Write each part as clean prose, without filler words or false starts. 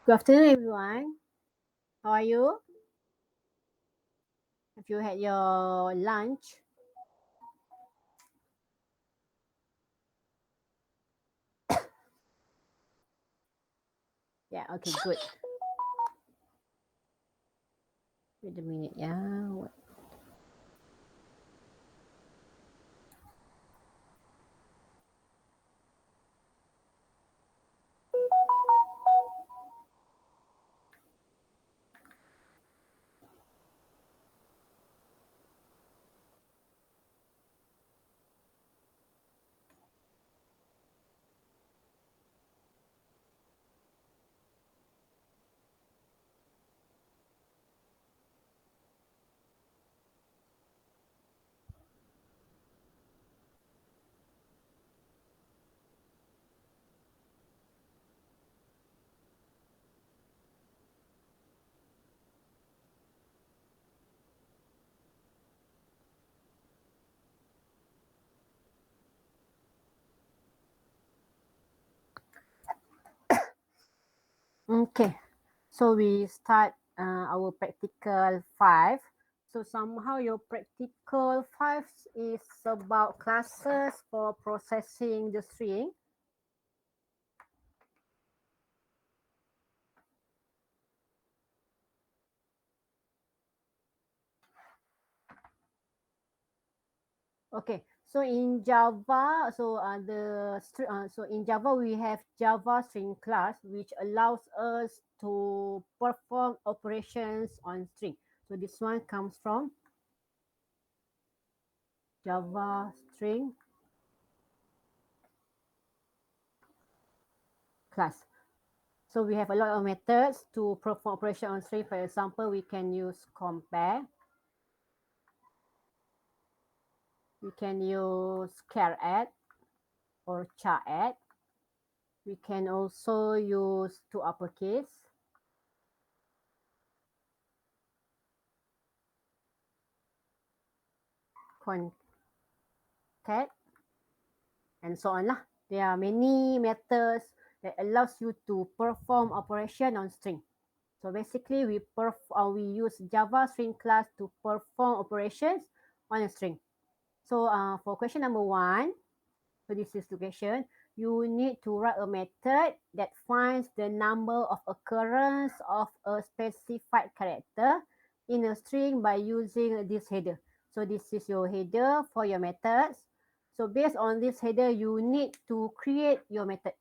Good afternoon, everyone. How are you? Have you had your lunch? Yeah, okay, good. Wait a minute, yeah. Okay, so we start our practical 5. So somehow your practical 5 is about classes for processing the string. Okay, so in Java, so in Java we have Java string class which allows us to perform operations on string. So this one comes from Java string class. So we have a lot of methods to perform operation on string. For example, we can use compare. We can use char add or char add. We can also use to uppercase. Concat and so on lah. There are many methods that allows you to perform operation on string. So basically, we use Java string class to perform operations on a string. So for question number 1, so this is the question. You need to write a method that finds the number of occurrence of a specified character in a string by using this header. So this is your header for your methods. So based on this header, you need to create your method.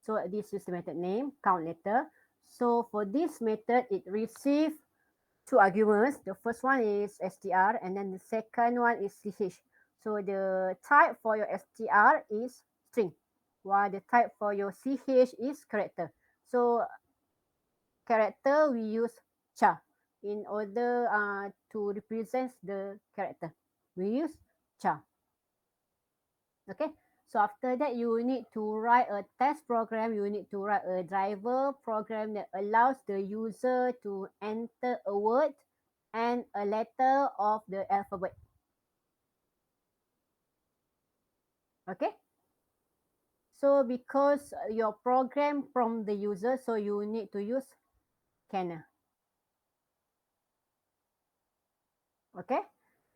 So this is the method name, count letter. So for this method, it receives two arguments. The first one is str and then the second one is ch. So the type for your str is string, while the type for your ch is character. So character we use char in order to represent the character. We use char. Okay. So after that, you need to write a test program. You need to write a driver program that allows the user to enter a word and a letter of the alphabet. Okay. So because your program from the user, so you need to use scanner. Okay.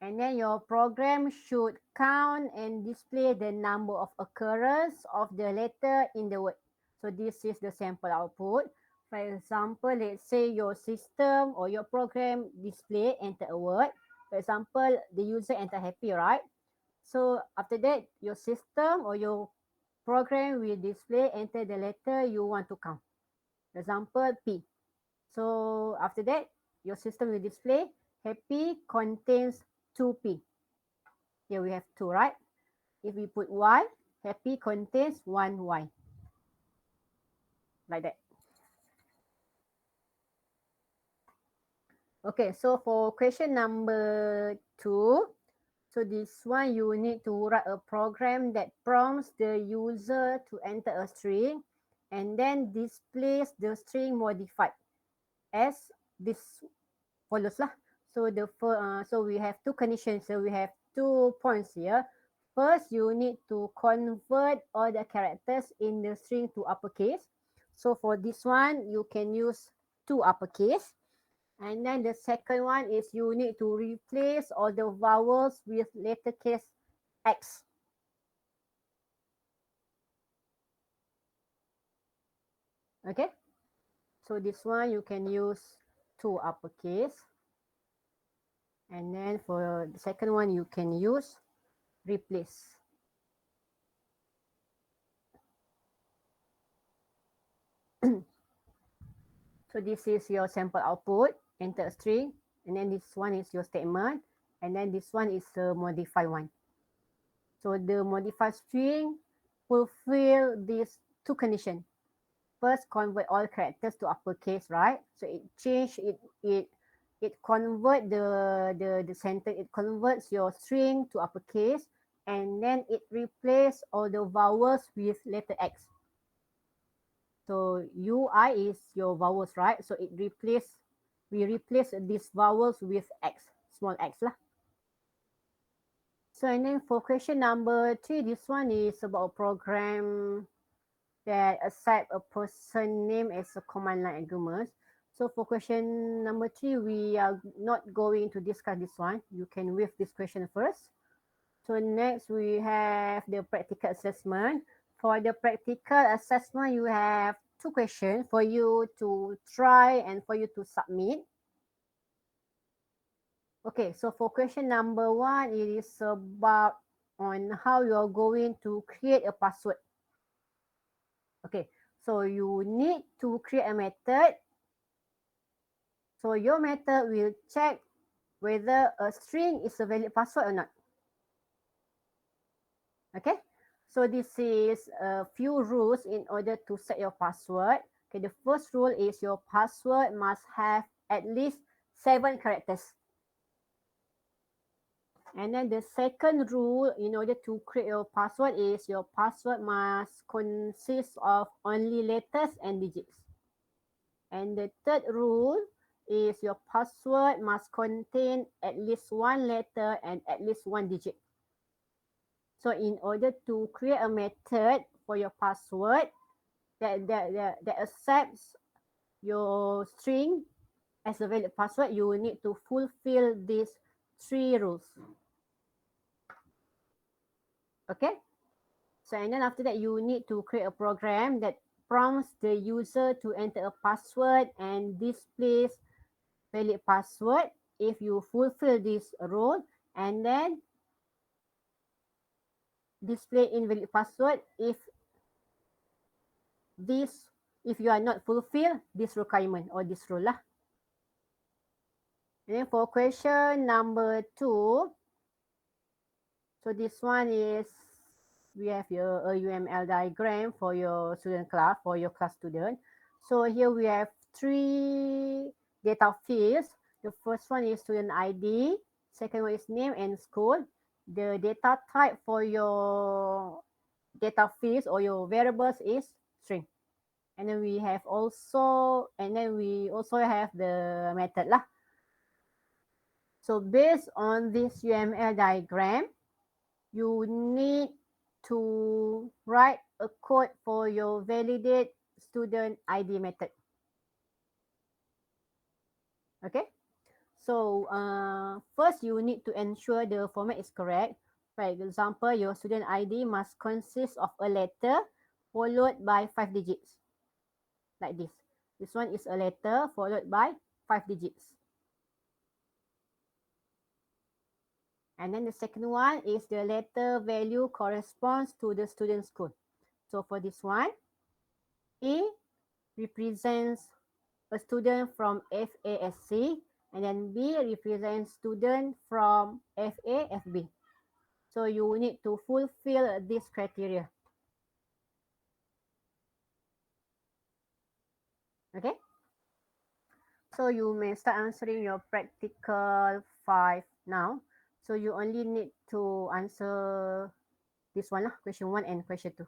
And then your program should count and display the number of occurrence of the letter in the word. So this is the sample output. For example, let's say your system or your program display enter a word. For example, the user enter happy, right? So after that, your system or your program will display enter the letter you want to count. For example, P. So after that, your system will display happy contains 2P. Here we have 2, right? If we put Y, happy contains 1Y. Like that. Okay, so for question number 2, so this one you need to write a program that prompts the user to enter a string and then displays the string modified as this follows lah. So so we have two conditions. So we have 2 points here. First, you need to convert all the characters in the string to uppercase. So for this one, you can use two uppercase. And then the second one is you need to replace all the vowels with letter case X. Okay. So this one you can use two uppercase. And then for the second one, you can use replace. So this is your sample output, enter a string, and then this one is your statement, and then this one is the modified one. So the modified string fulfill these two conditions. First, convert all characters to uppercase, right? So it change it convert the sentence, it converts your string to uppercase, and then it replace all the vowels with letter X. So UI is your vowels, right? So we replace these vowels with X, small x lah. So and then for question number 3, this one is about a program that accept a person name as a command line argument. So for question number 3, we are not going to discuss this one. You can waive this question first. So next we have the practical assessment. For the practical assessment, you have two questions for you to try and for you to submit. Okay, so for question number 1, it is about on how you are going to create a password. Okay, so you need to create a method. So your method will check whether a string is a valid password or not. Okay, so this is a few rules in order to set your password. Okay, the first rule is your password must have at least 7 characters. And then the second rule in order to create your password is your password must consist of only letters and digits. And the third rule is your password must contain at least one letter and at least one digit. So in order to create a method for your password that accepts your string as a valid password, you will need to fulfill these 3 rules. Okay? So and then after that, you need to create a program that prompts the user to enter a password and displays valid password if you fulfill this rule, and then display invalid password if you are not fulfill this requirement or this rule lah. And then for question number 2, so this one is we have your UML diagram for your student class, for your class student. So here we have 3 data fields. The first one is student ID, second one is name and school. The data type for your data fields or your variables is string. And then we also have the method lah. So based on this UML diagram, you need to write a code for your validate student ID method. Okay. So first you need to ensure the format is correct. For example, your student ID must consist of a letter followed by 5 digits. Like this. This one is a letter followed by 5 digits. And then the second one is the letter value corresponds to the student school. So for this one, A represents a student from FASC, and then B represents student from FAFB. So you need to fulfill this criteria. Okay. So you may start answering your practical 5 now. So you only need to answer this one lah, question 1 and question 2.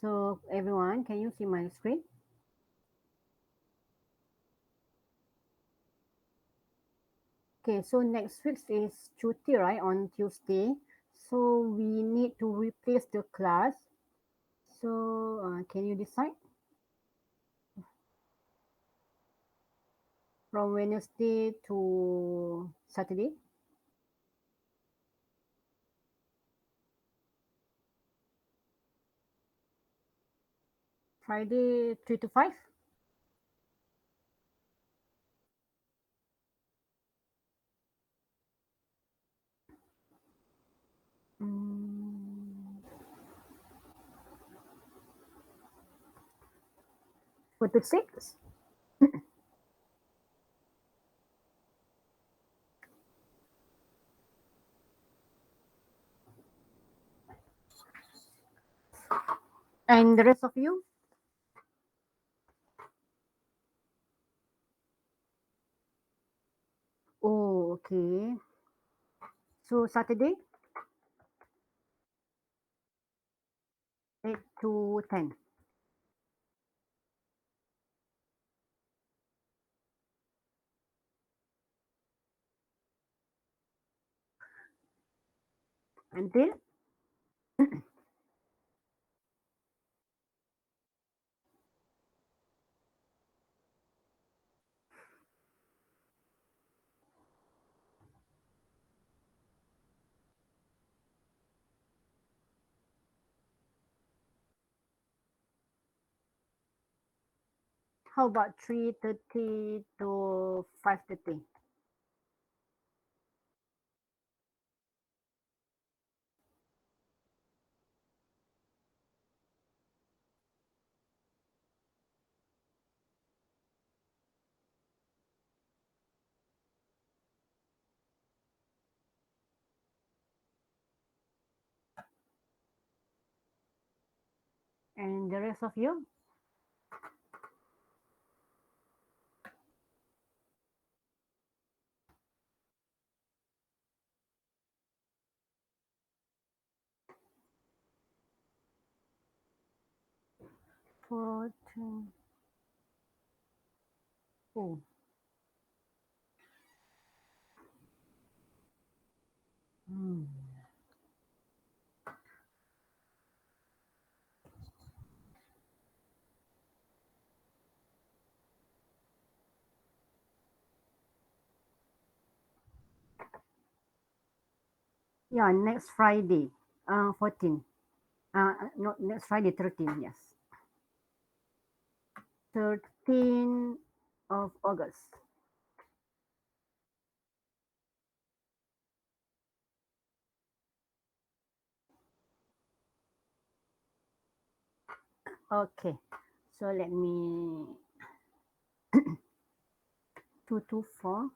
So everyone, can you see my screen? Okay, so next week is cuti, right, on Tuesday. So we need to replace the class. So can you decide from Wednesday to Saturday? Friday 3 to 5? Mm, 4 to 6? And the rest of you? Oh, okay. So Saturday, 8 to 10. Until? How about 3:30 to 5:30? And the rest of you? 14. Oh, hmm. Yeah, next Friday, 14. Not next Friday, 13, yes. 13 of August. Okay, so let me 224.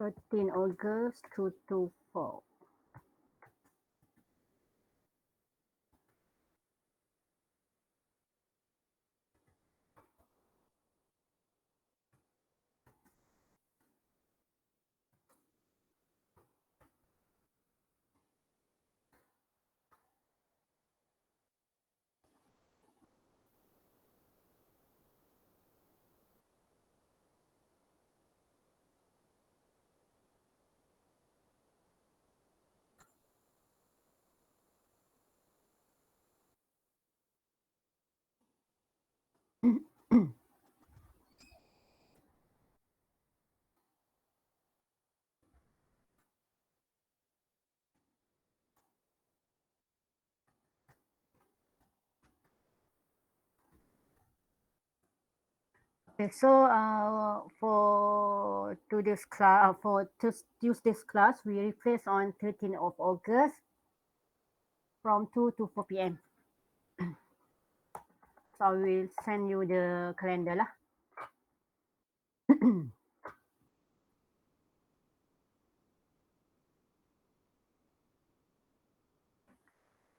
13 August 224. Okay, so for today's class, for Tuesday's class, we replace on 13th of August from 2 to 4 p.m. So I will send you the calendar lah.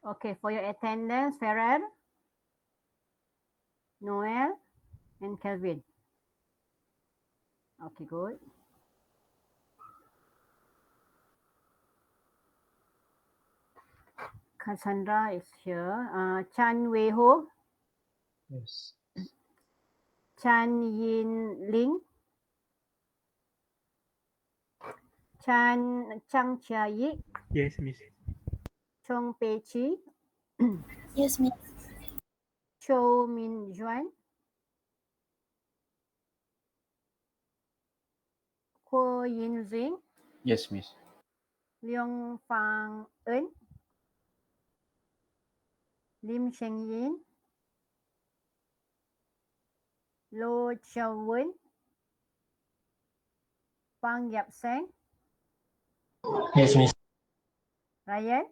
Okay, for your attendance, Farah, Noel, and Kelvin. Okay, good. Cassandra is here. Chan Wei Ho, Yes. Chan Yin Ling, Chang Chia Yi, Yes, Miss. Chong Pei Chi, Yes, Miss. Chou Min Juan, Kuo Yin Zing, Yes, Miss. Leong Fang Eun, Lim Cheng Yin, Lo Chiao Wen, Pang Yap Seng, Yes, Miss. Ryan,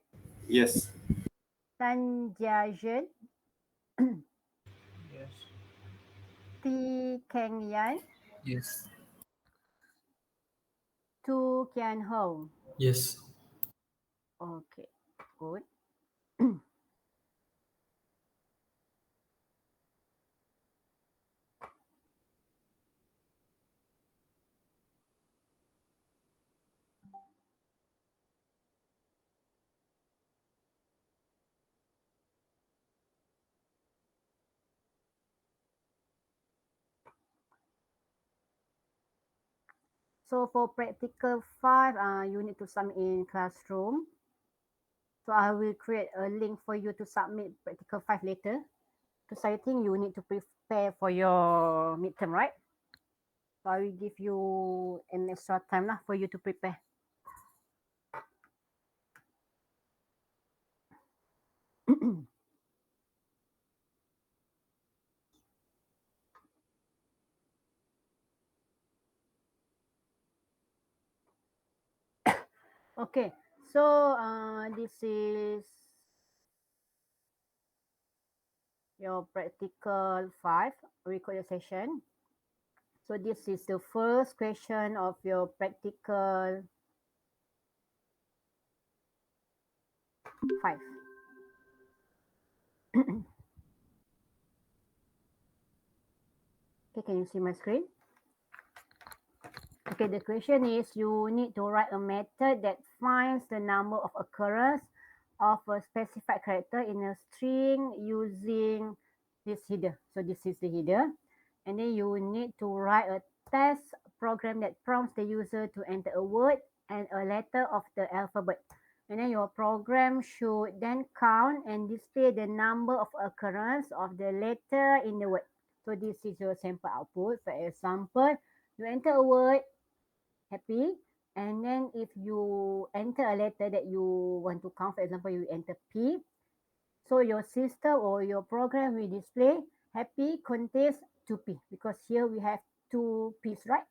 Yes. Tan Jia Zhen, Yes. T Keng Yan, Yes. Tu Kian Ho. Yes. Okay, good. So for practical 5, you need to submit in classroom. So I will create a link for you to submit practical 5 later. Because I think you need to prepare for your midterm, right? So I will give you an extra time lah for you to prepare. Okay, so this is your practical 5 record session. So this is the first question of your practical 5. Okay, can you see my screen? Okay, the question is you need to write a method that finds the number of occurrence of a specified character in a string using this header. So this is the header. And then you need to write a test program that prompts the user to enter a word and a letter of the alphabet. And then your program should then count and display the number of occurrence of the letter in the word. So this is your sample output. For example, you enter a word, happy, and then if you enter a letter that you want to count, for example, you enter P, so your system or your program will display happy contains 2P because here we have 2P's, right?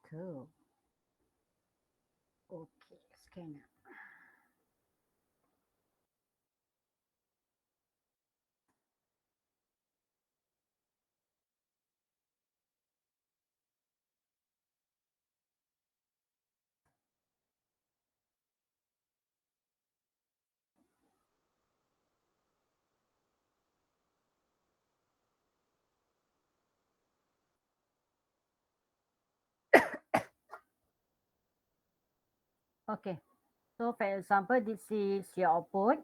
Satu. Okey, scanner. Okay. So for example, this is your output.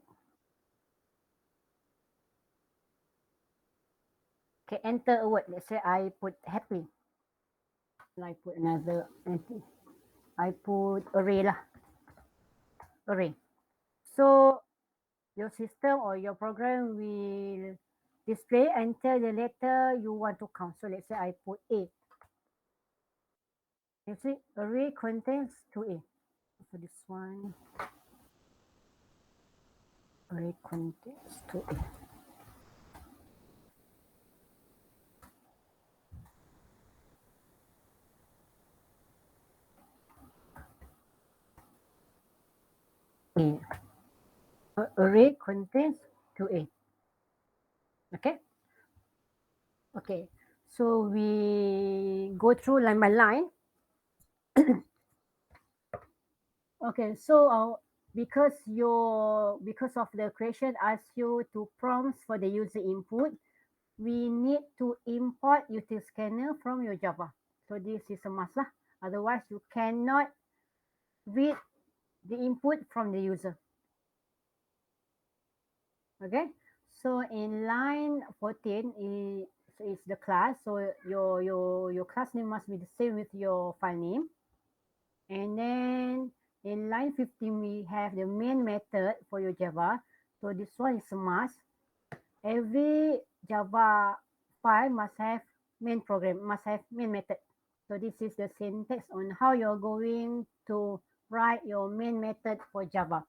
Okay, enter a word. Let's say I put happy. I put another. I put array lah. Array. So your system or your program will display enter the letter you want to count. So let's say I put A. You see, array contains 2A. So this one, array contains 2A. A. Array contains 2A. Okay. Okay. So we go through line by line. Okay. So because of the question asks you to prompts for the user input, we need to import util scanner from your Java. So this is a must lah. Otherwise, you cannot read the input from the user. Okay. So in line 14 is the class. So your class name must be the same with your file name. And then in line 15, we have the main method for your Java. So this one is a must. Every Java file must have main program, must have main method. So this is the syntax on how you're going to write your main method for Java.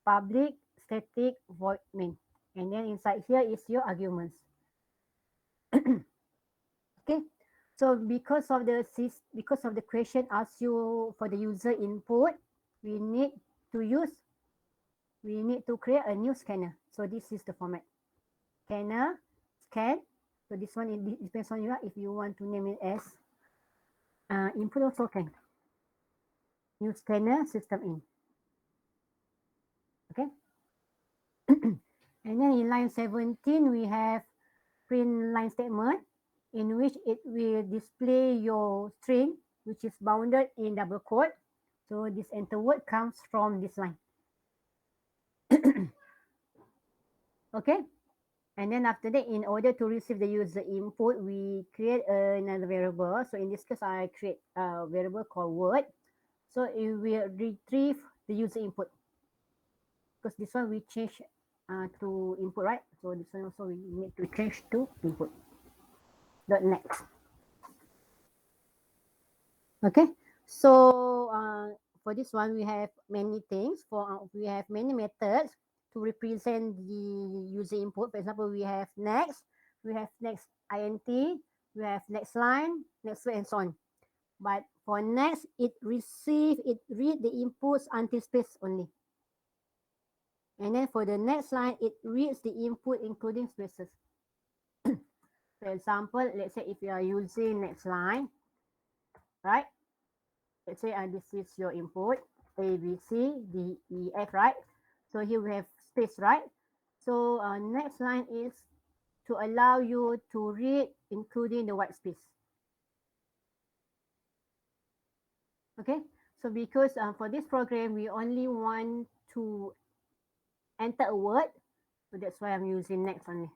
Public, static, void main. And then inside here is your arguments. Okay. So because of the question asks you for the user input, we need to create a new scanner. So this is the format. Scanner, scan. So this one, it depends on you if you want to name it as Input also can. New scanner system in. Okay. And then in line 17, we have print line statement in which it will display your string, which is bounded in double quote. So this enter word comes from this line. Okay. And then after that, in order to receive the user input, we create another variable. So in this case, I create a variable called word. So it will retrieve the user input. Because this one we change to input, right? So this one also we need to change to input. Dot next. Okay. So for this one, we have many things. We have many methods to represent the user input. For example, we have next, int, we have next line, next word, and so on. But for next, it read the inputs until space only. And then for the next line, it reads the input including spaces. For example, let's say if you are using next line, right? Let's say this is your input, A, B, C, D, E, F, right? So here we have space, right? So next line is to allow you to read including the white space. Okay, so because for this program, we only want to enter a word, so that's why I'm using next only.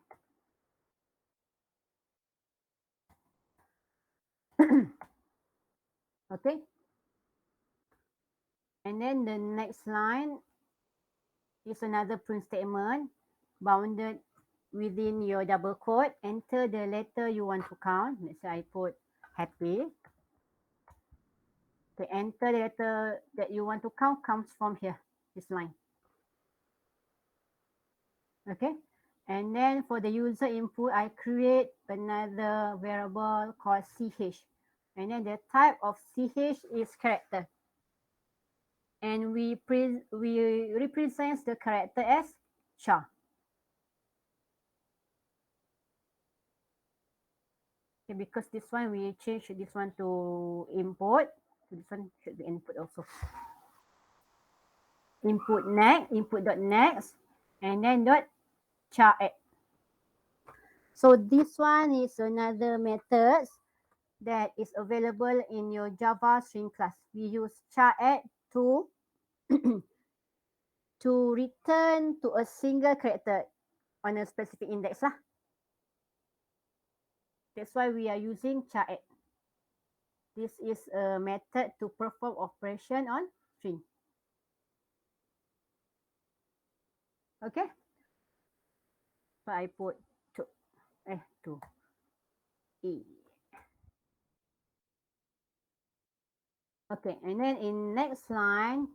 Okay, and then the next line is another print statement bounded within your double quote. Enter the letter you want to count. Let's say I put happy. To enter the letter that you want to count comes from here, this line. Okay, and then for the user input, I create another variable called ch, and then the type of ch is character, and we represent the character as cha. Okay, because this one we change this one to input, so this one should be input also. Input next, input dot next, and then dot cha add. So this one is another method that is available in your Java string class. We use char add to to return to a single character on a specific index lah. That's why we are using char add. This is a method to perform operation on string. Okay. So I put two. E. Okay, and then in next line,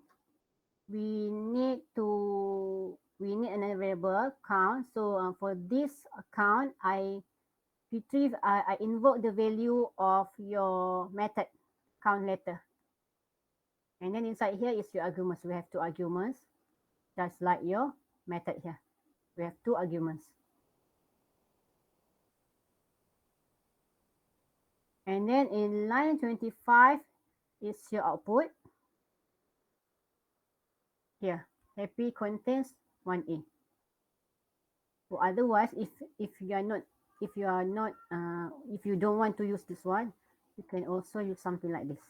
we need another variable count. So for this count, I invoke the value of your method count letter. And then inside here is your arguments. We have two arguments, just like your method here. We have two arguments. And then in line 25 is your output. Here, happy contains 1A. So otherwise, if you don't want to use this one, you can also use something like this.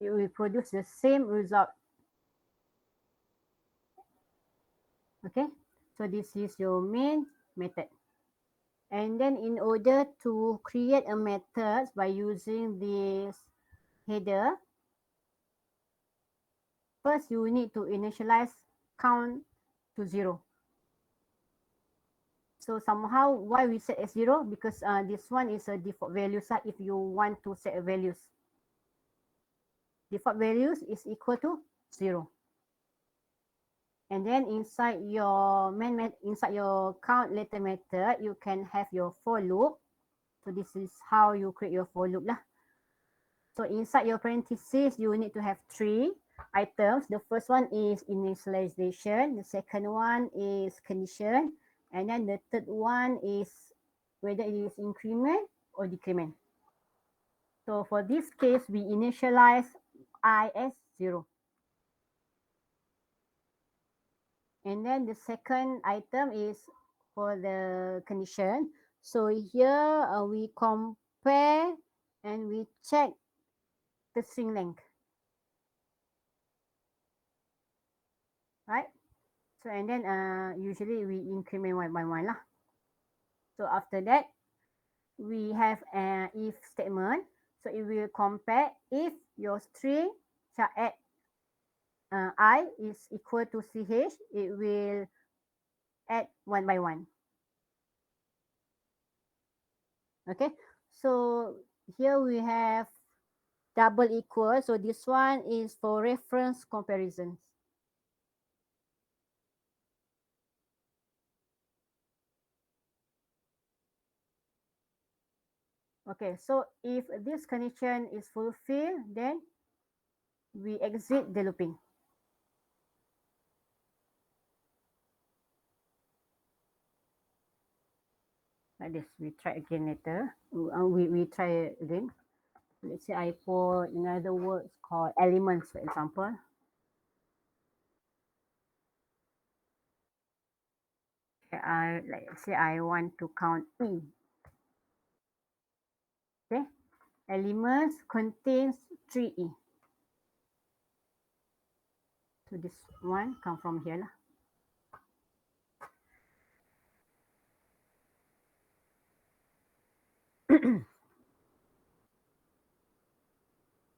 It will produce the same result. Okay, so this is your main method. And then in order to create a method by using this header, first you need to initialize count to 0. So somehow why we set as 0? Because this one is a default value set if you want to set a values. Default values is equal to 0. And then inside your count letter method, you can have your for loop So this is how you create your for loop lah. So inside your parentheses, you need to have 3 items. The first one is initialization. The second one is condition. And then the third one is whether it is increment or decrement. So for this case, we initialize I as 0. And then the second item is for the condition. So here we compare and we check the string length. Right? So and then usually we increment one by one lah. So after that, we have an if statement. So it will compare if your string shall add I is equal to CH, it will add one by one. Okay, so here we have double equal. So this one is for reference comparisons. Okay, so if this condition is fulfilled, then we exit the looping. Like this, we try again later. We try again. Let's say I put another word called elements, for example. Let's say I want to count E. Okay, elements contains 3E. So this one come from here lah.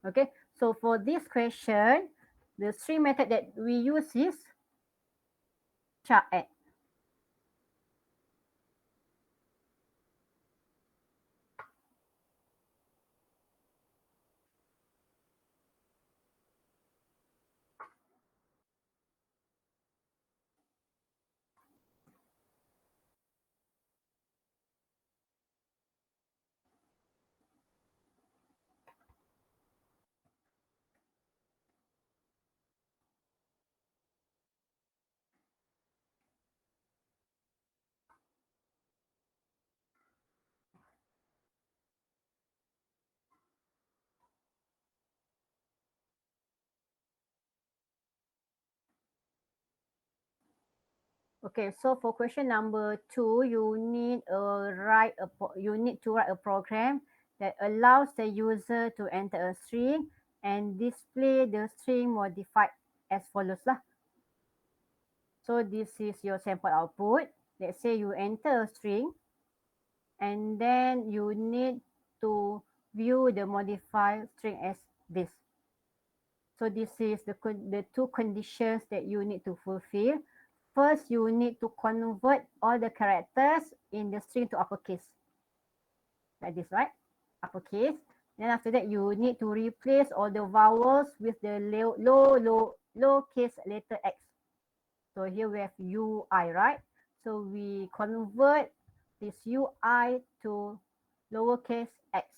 Okay, so for this question, the string method that we use is char add. Okay, so for question number 2, you need to write a program that allows the user to enter a string and display the string modified as follows lah. So this is your sample output. Let's say you enter a string and then you need to view the modified string as this. So this is the two conditions that you need to fulfill. First, you need to convert all the characters in the string to uppercase. Like this, right? Uppercase. Then after that, you need to replace all the vowels with the lowercase letter x. So here we have UI, right? So we convert this UI to lowercase x.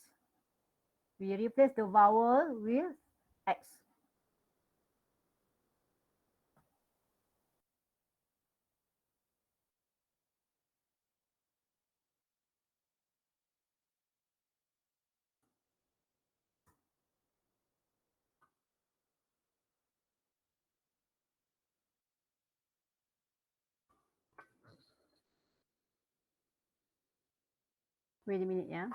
We replace the vowel with x. Wait a minute, yeah.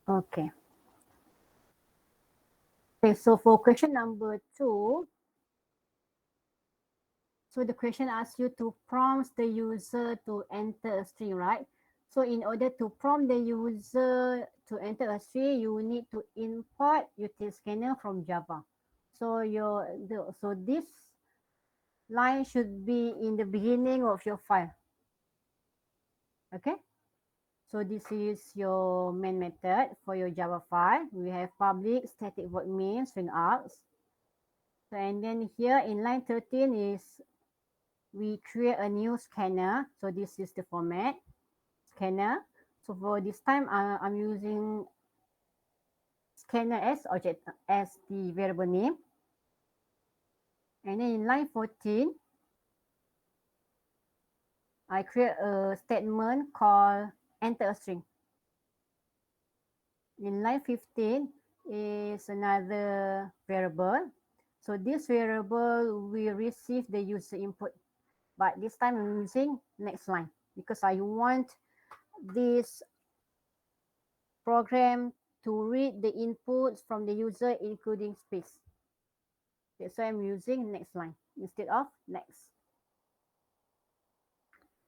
Okay. Okay, so for question number 2, so the question asks you to prompt the user to enter a string, right? So in order to prompt the user to enter a string, you need to import util scanner from Java. So so this line should be in the beginning of your file. Okay. So this is your main method for your Java file. We have public static void main string args. So and then here in line 13 is we create a new scanner. So this is the format scanner. So for this time, I'm using scanner as object as the variable name. And then in line 14, I create a statement called enter a string. In line 15 is another variable. So this variable will receive the user input. But this time I'm using next line because I want this program to read the inputs from the user including space. That's why I'm using next line instead of next.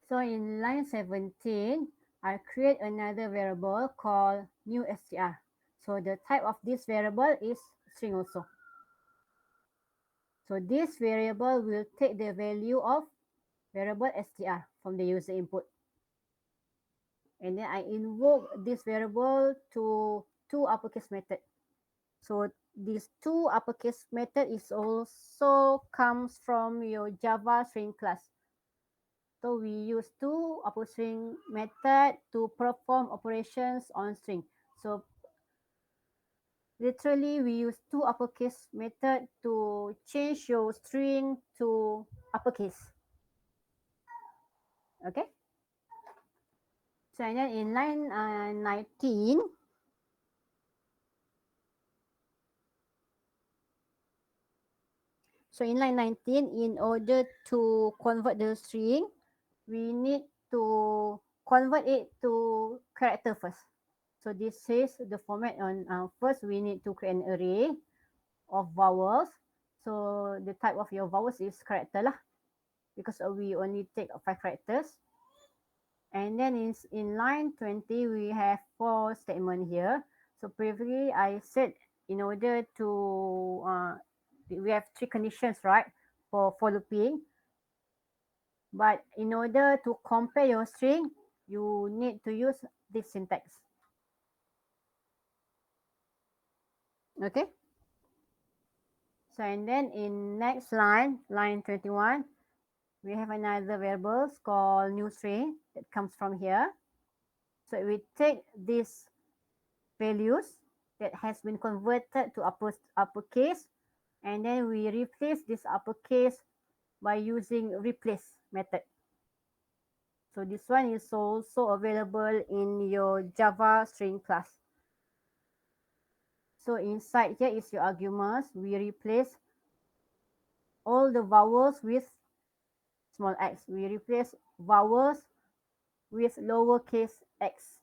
So in line 17, I create another variable called new str. So the type of this variable is string also. So this variable will take the value of variable str from the user input. And then I invoke this variable to two uppercase method. So these two uppercase method is also comes from your Java string class. So we use two upper string method to perform operations on string. So literally we use two uppercase method to change your string to uppercase. Okay. So and then in line 19, so in line 19, in order to convert the string, we need to convert it to character first. So this is the format on first we need to create an array of vowels. So the type of your vowels is character lah, because we only take 5 characters. And then in line 20, we have 4 statement here. So previously I said in order to, we have 3 conditions, right, for looping. But in order to compare your string, you need to use this syntax. Okay. So and then in next line, line 21, we have another variable called new string that comes from here. So we take these values that has been converted to uppercase, and then we replace this uppercase by using replace method. So this one is also available in your Java string class. So inside here is your arguments. We replace all the vowels with small x. We replace vowels with lowercase x.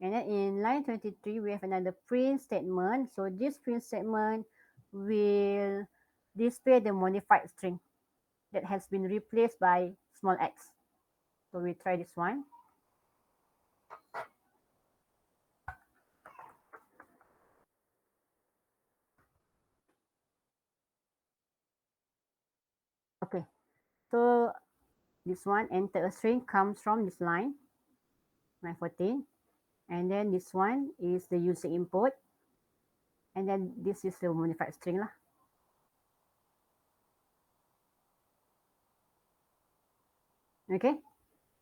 And then in line 23, we have another print statement. So this print statement will display the modified string that has been replaced by small x. So we try this one. Okay, so this one, enter a string, comes from this line 14. And then this one is the user input. And then this is the modified string lah. Okay,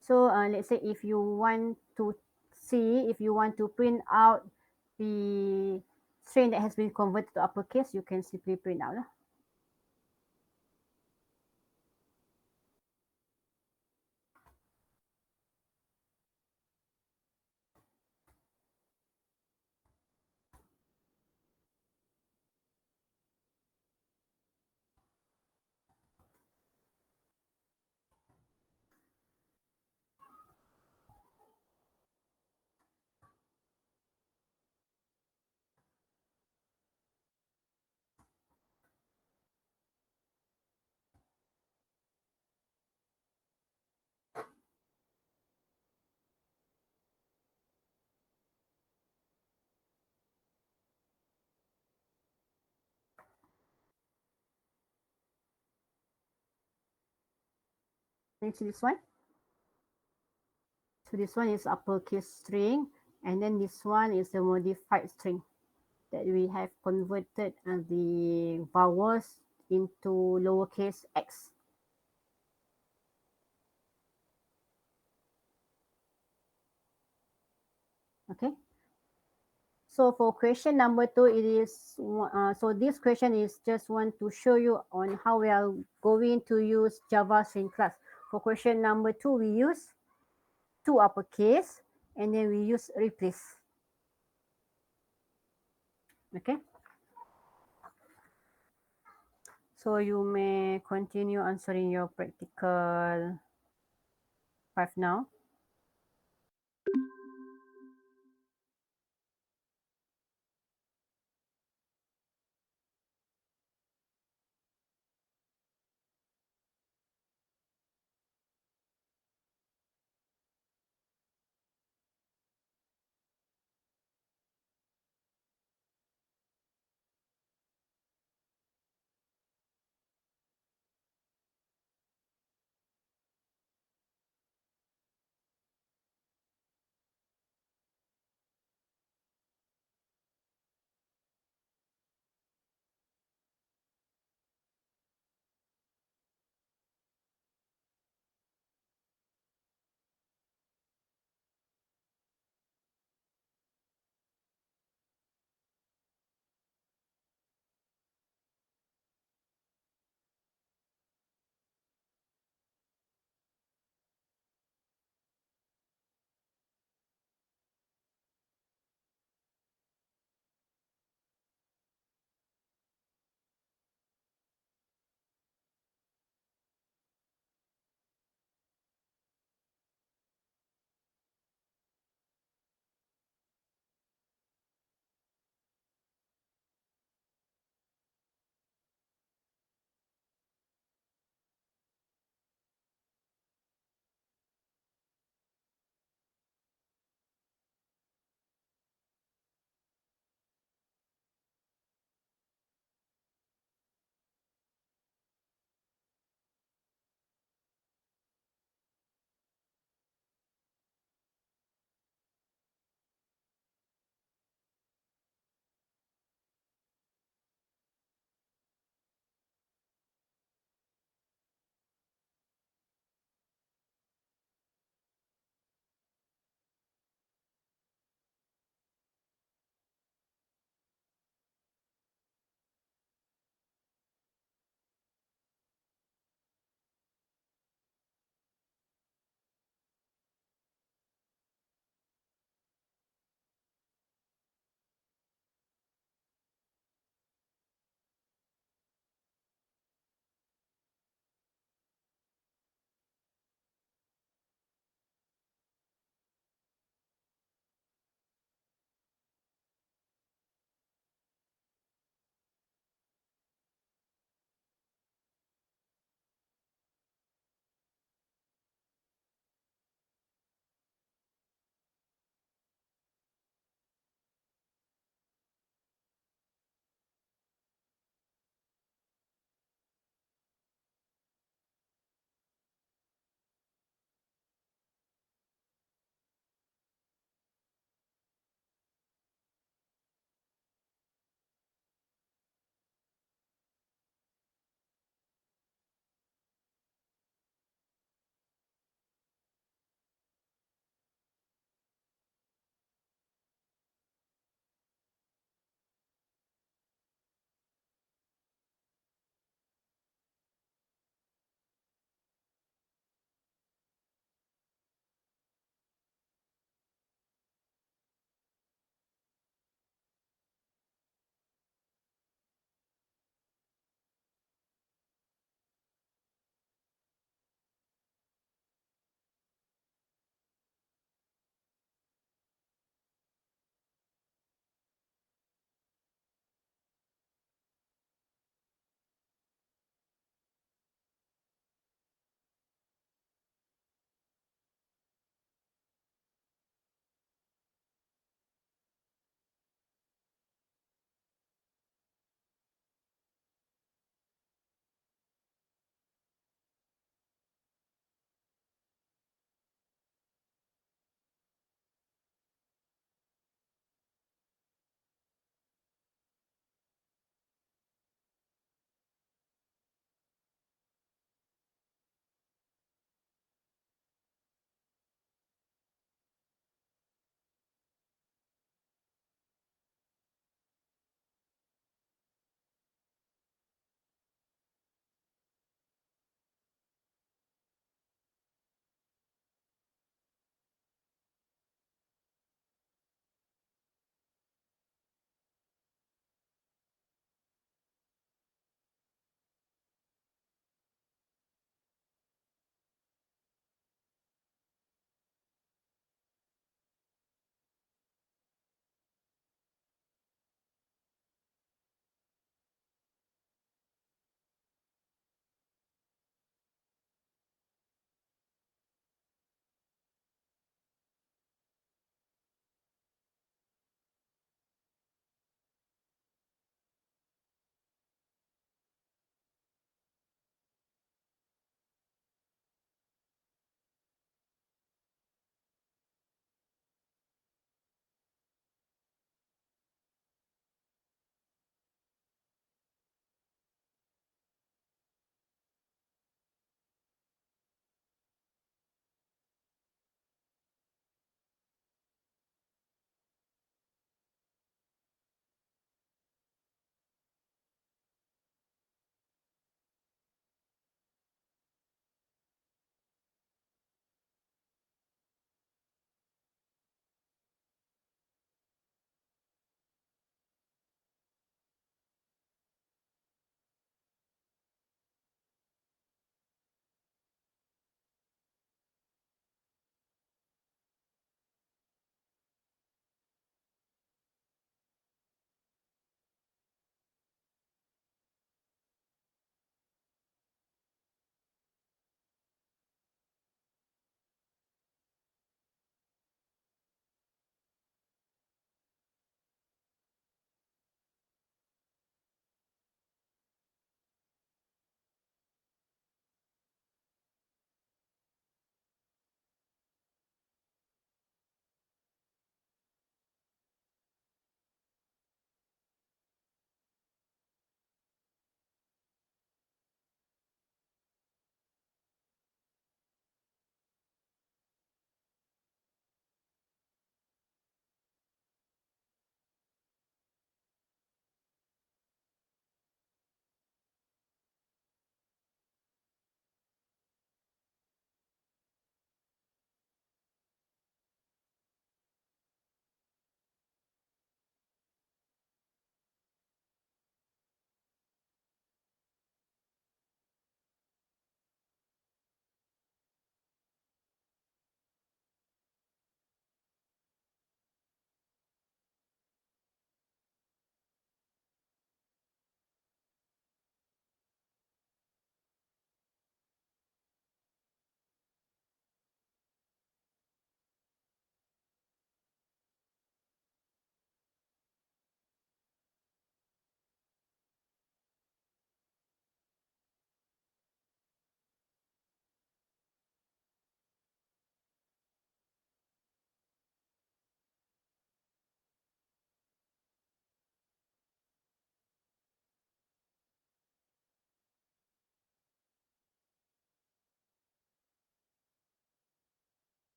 so let's say if you want to if you want to print out the string that has been converted to uppercase, you can simply print out lah. Can you see this one? So this one is uppercase string, and then this one is the modified string that we have converted the vowels into lowercase x. Okay. So for question number 2, it is so this question is just want to show you on how we are going to use Java string class. For question number 2, we use two uppercase and then we use replace. Okay. So you may continue answering your practical 5 now.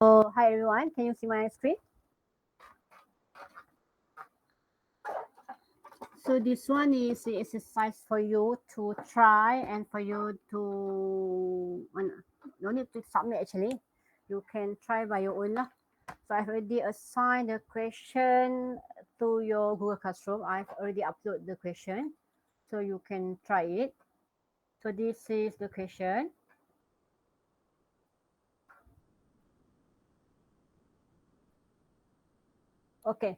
So, hi everyone, can you see my screen? So this one is the exercise for you to try and for you to, no need to submit actually. You can try by your own lah. So I've already assigned the question to your Google Classroom. I've already uploaded the question. So you can try it. So this is the question. Okay.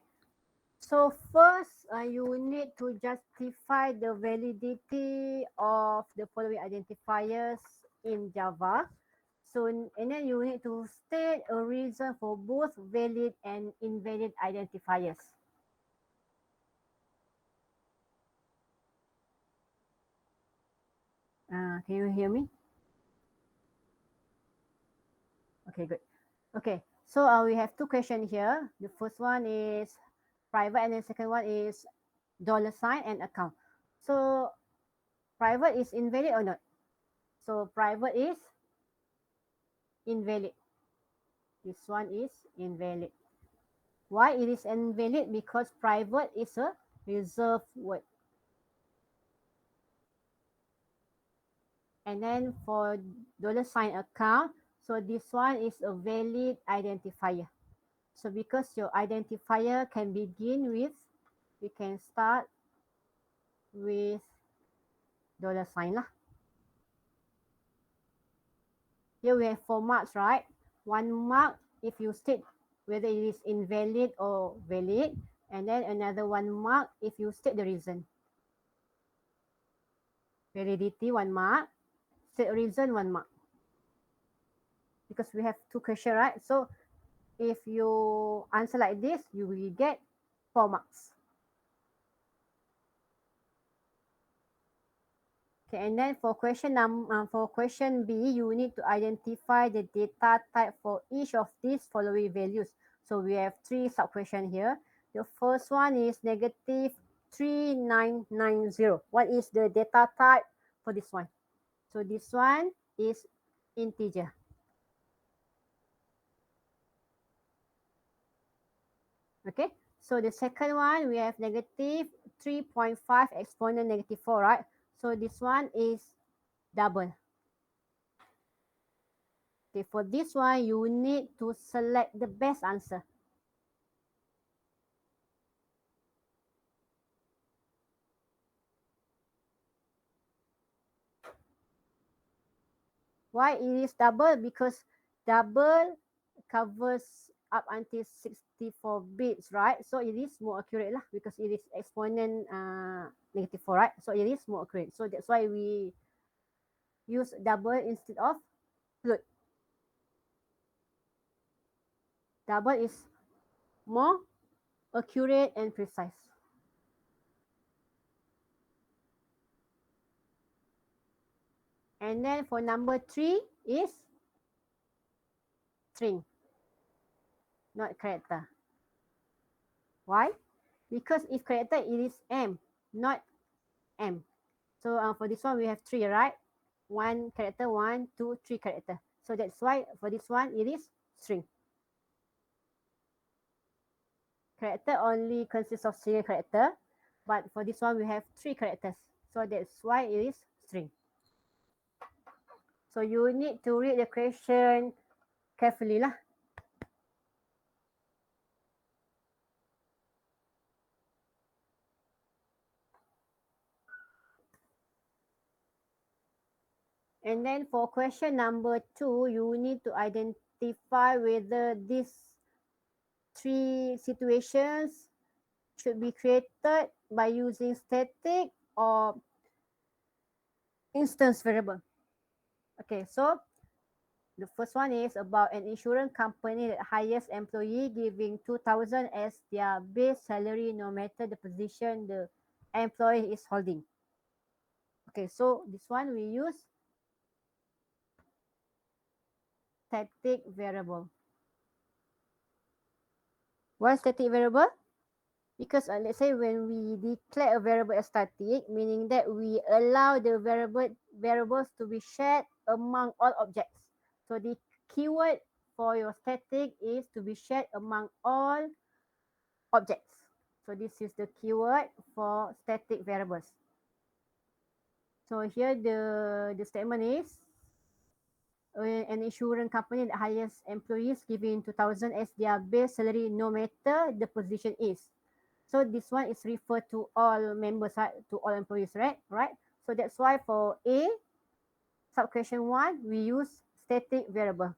So first, you need to justify the validity of the following identifiers in Java. So, and then you need to state a reason for both valid and invalid identifiers. Can you hear me? Okay, good. Okay, so we have two questions here. The first one is private and the second one is $ and account. So private is invalid or not? So private is invalid. This one is invalid. Why it is invalid? Because private is a reserved word. And then for $ account, so this one is a valid identifier. So because your identifier can begin with, we can start with $ lah. Here we have 4 marks, right? 1 mark if you state whether it is invalid or valid, and then another 1 mark if you state the reason. Validity 1 mark, state reason 1 mark. Because we have 2 questions, right? So if you answer like this, you will get 4 marks. Okay, and then for question B, you need to identify the data type for each of these following values. So we have 3 sub-questions here. The first one is -3990. What is the data type for this one? So this one is integer. Okay, so the second one, we have -3.5 exponent -4, right? So this one is double. Okay, for this one, you need to select the best answer. Why it is double? Because double covers up until 64 bits, right? So it is more accurate lah, because it is exponent -4, right? So it is more accurate. So that's why we use double instead of float. Double is more accurate and precise. And then for number 3 is string, not character. Why? Because if character, it is M, not M. So for this one, we have 3, right? 1 character, 1, 2, 3 character. So that's why for this one, it is string. Character only consists of single character, but for this one, we have 3 characters. So that's why it is string. So you need to read the question carefully lah. And then for question number 2, you need to identify whether these 3 situations should be created by using static or instance variable. Okay, so the first one is about an insurance company that hires employee giving 2,000 as their base salary no matter the position the employee is holding. Okay, so this one we use static variable. Why static variable? Because let's say when we declare a variable as static, meaning that we allow the variables to be shared among all objects. So the keyword for your static is to be shared among all objects. So this is the keyword for static variables. So here the statement is an insurance company that hires employees giving 2,000 as their base salary no matter the position is. So this one is referred to all members, right? To all employees, right? Right. So that's why for A, sub question 1, we use static variable.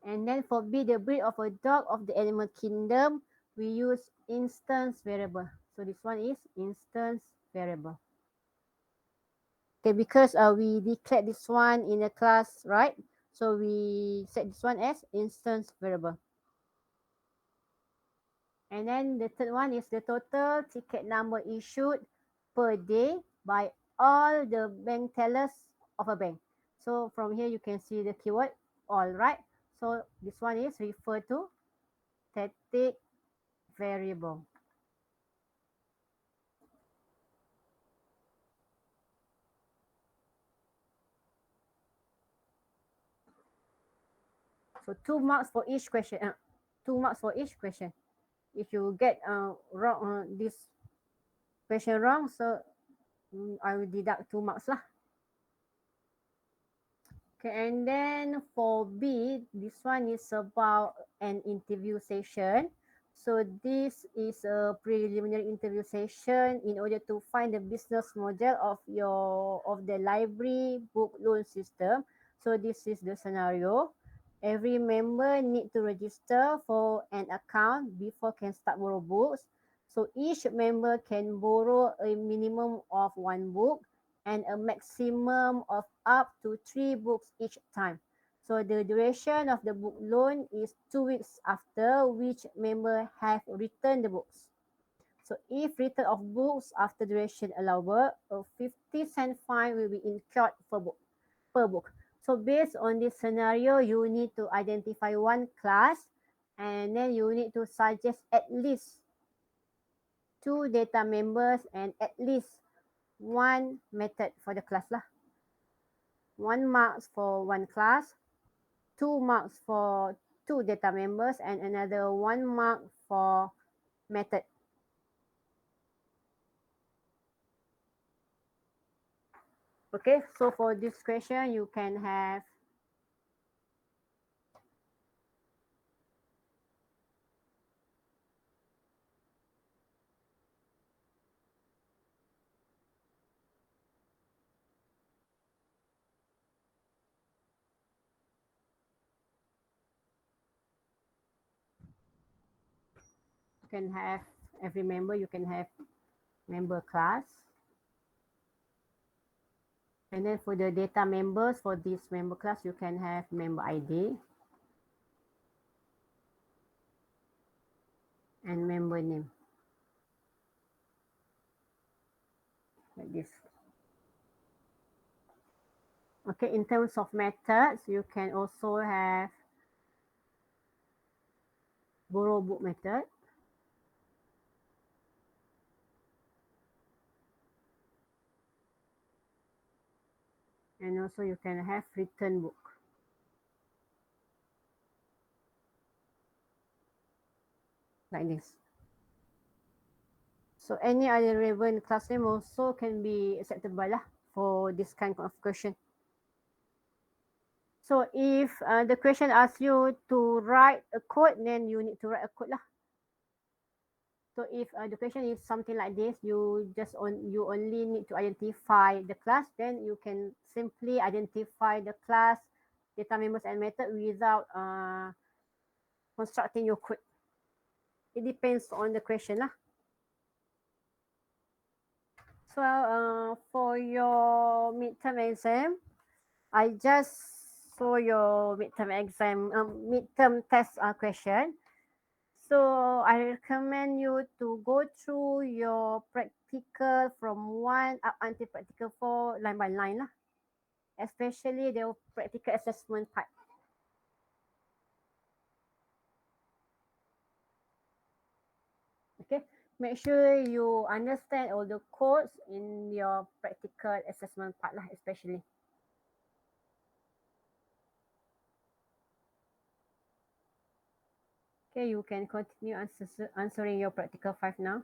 And then for B, the breed of a dog of the animal kingdom, we use instance variable. So this one is instance variable. Okay, because we declared this one in the class, right? So we set this one as instance variable. And then the third one is the total ticket number issued per day by all the bank tellers of a bank. So from here you can see the keyword all, right? So this one is referred to static variable. So 2 marks for each question. 2 marks for each question. If you get wrong this question wrong, so I will deduct 2 marks lah. Okay, and then for B, this one is about an interview session. So this is a preliminary interview session in order to find the business model of the library book loan system. So this is the scenario. Every member need to register for an account before can start borrow books. So each member can borrow a minimum of 1 book and a maximum of up to 3 books each time. So the duration of the book loan is 2 weeks after which member have returned the books. So if return of books after duration allowable, a 50-cent fine will be incurred per book. So based on this scenario, you need to identify one class and then you need to suggest at least 2 data members and at least 1 method for the class lah. 1 marks for 1 class, 2 marks for 2 data members, and another 1 mark for method. Okay, so for this question, you can have every member, you can have member class. And then for the data members, for this member class, you can have member ID and member name. Like this. Okay, in terms of methods, you can also have borrow book method. And also you can have return book. Like this. So any other relevant class name also can be acceptable lah for this kind of question. So if the question asks you to write a code, then you need to write a code lah. So if the question is something like this, you only need to identify the class, then you can simply identify the class, data members and method without constructing your code. It depends on the question lah. So for your midterm exam, I just saw your midterm test question. So I recommend you to go through your practical from 1 up until practical 4 line by line lah. Especially the practical assessment part. Okay, make sure you understand all the codes in your practical assessment part lah, especially. Okay, you can continue answering your practical 5 now.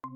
Hi,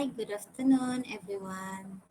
good afternoon, everyone.